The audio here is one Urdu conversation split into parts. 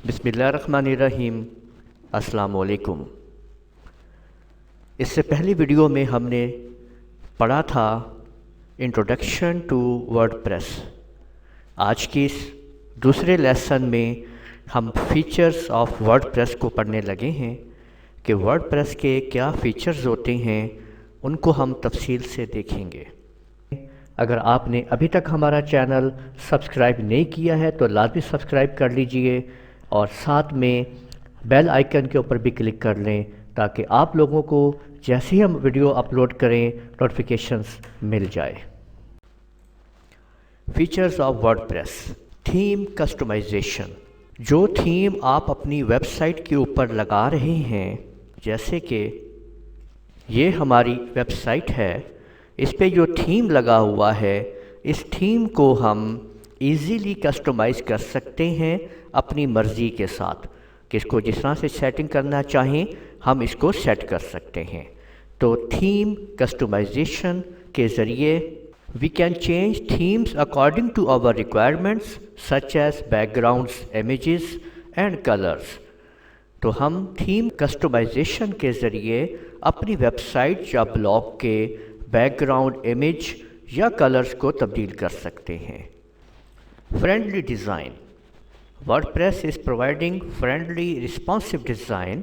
بسم اللہ الرحمن الرحیم۔ السلام علیکم۔ اس سے پہلی ویڈیو میں ہم نے پڑھا تھا انٹروڈکشن ٹو ورڈ پریس۔ آج کی اس دوسرے لیسن میں ہم فیچرز آف ورڈ پریس کو پڑھنے لگے ہیں کہ ورڈ پریس کے کیا فیچرز ہوتے ہیں، ان کو ہم تفصیل سے دیکھیں گے۔ اگر آپ نے ابھی تک ہمارا چینل سبسکرائب نہیں کیا ہے تو لازمی سبسکرائب کر لیجئے اور ساتھ میں بیل آئیکن کے اوپر بھی کلک کر لیں تاکہ آپ لوگوں کو جیسے ہی ہم ویڈیو اپلوڈ کریں نوٹیفیکیشنز مل جائے۔ Features of WordPress. Theme customisation. جو تھیم آپ اپنی ویب سائٹ کے اوپر لگا رہے ہیں، جیسے کہ یہ ہماری ویب سائٹ ہے، اس پہ جو تھیم لگا ہوا ہے، اس تھیم کو ہم ایزیلی کسٹمائز کر سکتے ہیں اپنی مرضی کے ساتھ، کہ اس کو جس طرح سے سیٹنگ کرنا چاہیں ہم اس کو سیٹ کر سکتے ہیں۔ تو تھیم کسٹمائزیشن کے ذریعے we can change themes according to our requirements such as backgrounds, images and colors۔ تو ہم تھیم کسٹمائزیشن کے ذریعے اپنی ویب سائٹ یا بلاگ کے بیک گراؤنڈ امیج یا کلرز کو تبدیل کر سکتے ہیں۔ Friendly design. WordPress is providing friendly responsive design.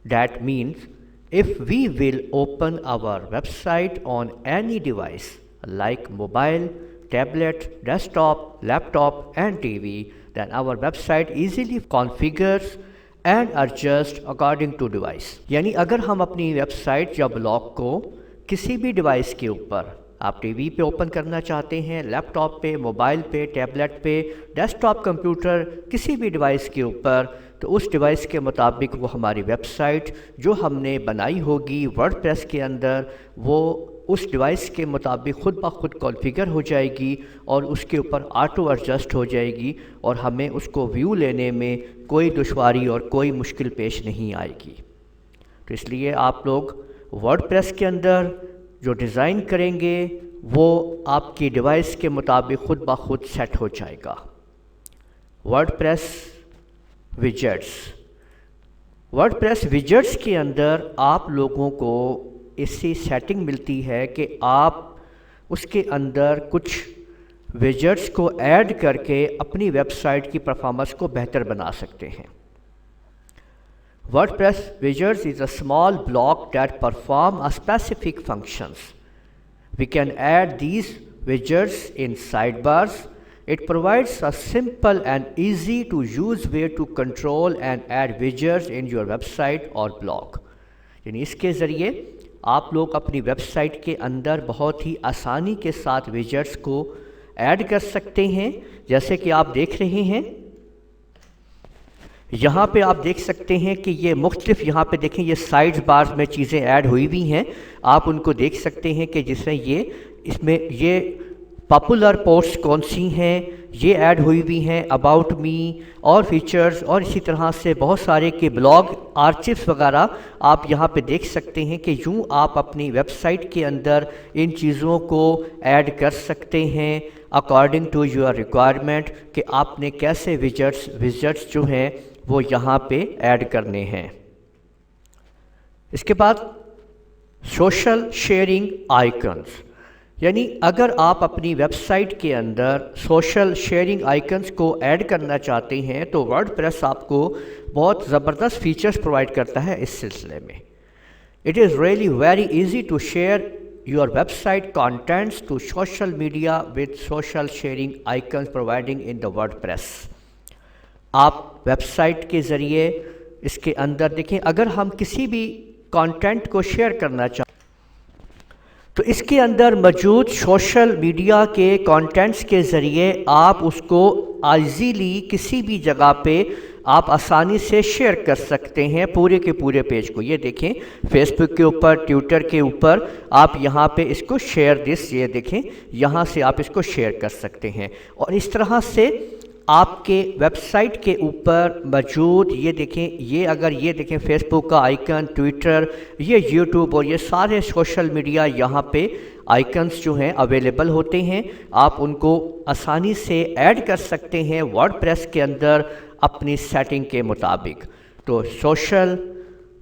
That means if we will open our website on any device like mobile, tablet, desktop, laptop and TV, then our website easily configures and adjusts according to device۔ یعنی اگر ہم اپنی ویب سائٹ یا بلاگ کو کسی بھی ڈیوائس کے اوپر، آپ ٹی وی پہ اوپن کرنا چاہتے ہیں، لیپ ٹاپ پہ، موبائل پہ، ٹیبلٹ پہ، ڈیسک ٹاپ کمپیوٹر، کسی بھی ڈیوائس کے اوپر، تو اس ڈیوائس کے مطابق وہ ہماری ویب سائٹ جو ہم نے بنائی ہوگی ورڈ پریس کے اندر، وہ اس ڈیوائس کے مطابق خود بخود کانفیگر ہو جائے گی اور اس کے اوپر آٹو ایڈجسٹ ہو جائے گی اور ہمیں اس کو ویو لینے میں کوئی دشواری اور کوئی مشکل پیش نہیں آئے گی۔ تو اس لیے آپ لوگ ورڈ پریس کے اندر جو ڈیزائن کریں گے وہ آپ کی ڈیوائس کے مطابق خود بخود سیٹ ہو جائے گا۔ WordPress widgets. WordPress widgets کے اندر آپ لوگوں کو ایسی سیٹنگ ملتی ہے کہ آپ اس کے اندر کچھ ویجٹس کو ایڈ کر کے اپنی ویب سائٹ کی پرفارمنس کو بہتر بنا سکتے ہیں۔ WordPress widgets is a small block that perform a specific functions. We can add these widgets in sidebars. It provides a simple and easy to use way to control and add widgets in your website or blog۔ یعنی اس کے ذریعے آپ لوگ اپنی ویب سائٹ کے اندر بہت ہی آسانی کے ساتھ widgets کو ایڈ کر سکتے ہیں، جیسے کہ آپ دیکھ رہے ہیں یہاں پہ آپ دیکھ سکتے ہیں کہ یہ مختلف، یہاں پہ دیکھیں یہ سائڈ بارز میں چیزیں ایڈ ہوئی ہوئی ہیں، آپ ان کو دیکھ سکتے ہیں کہ جس میں اس میں یہ پاپولر پوسٹ کون سی ہیں یہ ایڈ ہوئی ہوئی ہیں، اباؤٹ می اور فیچرز، اور اسی طرح سے بہت سارے کے بلاگ آرچیوز وغیرہ آپ یہاں پہ دیکھ سکتے ہیں کہ یوں آپ اپنی ویب سائٹ کے اندر ان چیزوں کو ایڈ کر سکتے ہیں اکارڈنگ ٹو یور ریکوائرمنٹ، کہ آپ نے کیسے ویجٹس جو ہیں وہ یہاں پہ ایڈ کرنے ہیں۔ اس کے بعد سوشل شیئرنگ آئیکنز۔ یعنی اگر آپ اپنی ویب سائٹ کے اندر سوشل شیئرنگ آئیکنز کو ایڈ کرنا چاہتے ہیں تو ورڈ پریس آپ کو بہت زبردست فیچرز پرووائڈ کرتا ہے اس سلسلے میں۔ It is really very easy to share your website contents to social media with social sharing icons providing in the WordPress. آپ ویب سائٹ کے ذریعے اس کے اندر دیکھیں، اگر ہم کسی بھی کانٹینٹ کو شیئر کرنا چاہیں تو اس کے اندر موجود سوشل میڈیا کے کانٹینٹس کے ذریعے آپ اس کو ایزیلی کسی بھی جگہ پہ آپ آسانی سے شیئر کر سکتے ہیں پورے کے پورے پیج کو۔ یہ دیکھیں فیس بک کے اوپر، ٹویٹر کے اوپر آپ یہاں پہ اس کو شیئر دس، یہ دیکھیں یہاں سے آپ اس کو شیئر کر سکتے ہیں، اور اس طرح سے آپ کے ویب سائٹ کے اوپر موجود یہ دیکھیں، یہ دیکھیں فیس بک کا آئیکن، ٹویٹر، یہ یوٹیوب اور یہ سارے سوشل میڈیا یہاں پہ آئیکنز جو ہیں اویلیبل ہوتے ہیں. آپ ان کو آسانی سے ایڈ کر سکتے ہیں ورڈ پریس کے اندر اپنی سیٹنگ کے مطابق. تو سوشل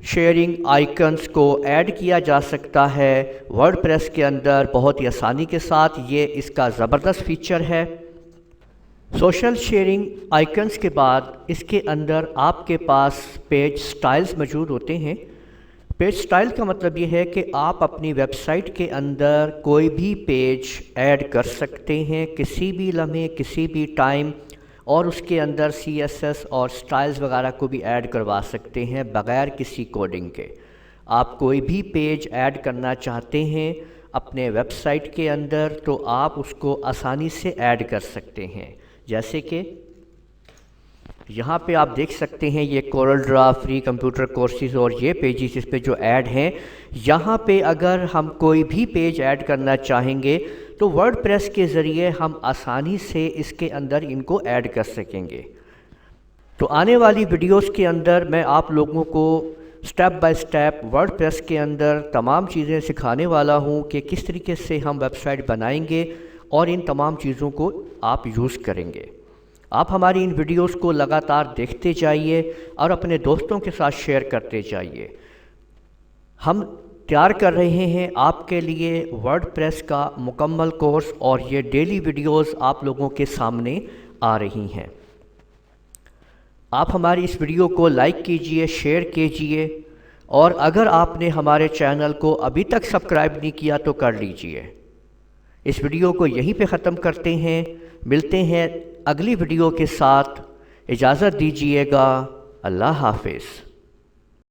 شیئرنگ آئیکنز کو ایڈ کیا جا سکتا ہے ورڈ پریس کے اندر بہت ہی آسانی کے ساتھ. یہ اس کا زبردست فیچر ہے. سوشل شیئرنگ آئیکنز کے بعد اس کے اندر آپ کے پاس پیج سٹائلز موجود ہوتے ہیں. پیج سٹائل کا مطلب یہ ہے کہ آپ اپنی ویب سائٹ کے اندر کوئی بھی پیج ایڈ کر سکتے ہیں کسی بھی لمحے، کسی بھی ٹائم، اور اس کے اندر CSS اور سٹائلز وغیرہ کو بھی ایڈ کروا سکتے ہیں بغیر کسی کوڈنگ کے. آپ کوئی بھی پیج ایڈ کرنا چاہتے ہیں اپنے ویب سائٹ کے اندر تو آپ اس کو آسانی سے ایڈ کر سکتے ہیں. جیسے کہ یہاں پہ آپ دیکھ سکتے ہیں یہ کورل ڈرا، فری کمپیوٹر کورسز اور یہ پیجز اس پہ جو ایڈ ہیں. یہاں پہ اگر ہم کوئی بھی پیج ایڈ کرنا چاہیں گے تو ورڈ پریس کے ذریعے ہم آسانی سے اس کے اندر ان کو ایڈ کر سکیں گے. تو آنے والی ویڈیوز کے اندر میں آپ لوگوں کو step by step word press کے اندر تمام چیزیں سکھانے والا ہوں کہ کس طریقے سے ہم ویب سائٹ بنائیں گے اور ان تمام چیزوں کو آپ یوز کریں گے. آپ ہماری ان ویڈیوز کو لگاتار دیکھتے جائیے اور اپنے دوستوں کے ساتھ شیئر کرتے جائیے. ہم تیار کر رہے ہیں آپ کے لیے ورڈ پریس کا مکمل کورس اور یہ ڈیلی ویڈیوز آپ لوگوں کے سامنے آ رہی ہیں. آپ ہماری اس ویڈیو کو لائک کیجئے، شیئر کیجئے، اور اگر آپ نے ہمارے چینل کو ابھی تک سبسکرائب نہیں کیا تو کر لیجئے. اس ویڈیو کو یہیں پہ ختم کرتے ہیں. ملتے ہیں اگلی ویڈیو کے ساتھ. اجازت دیجیے گا. اللہ حافظ.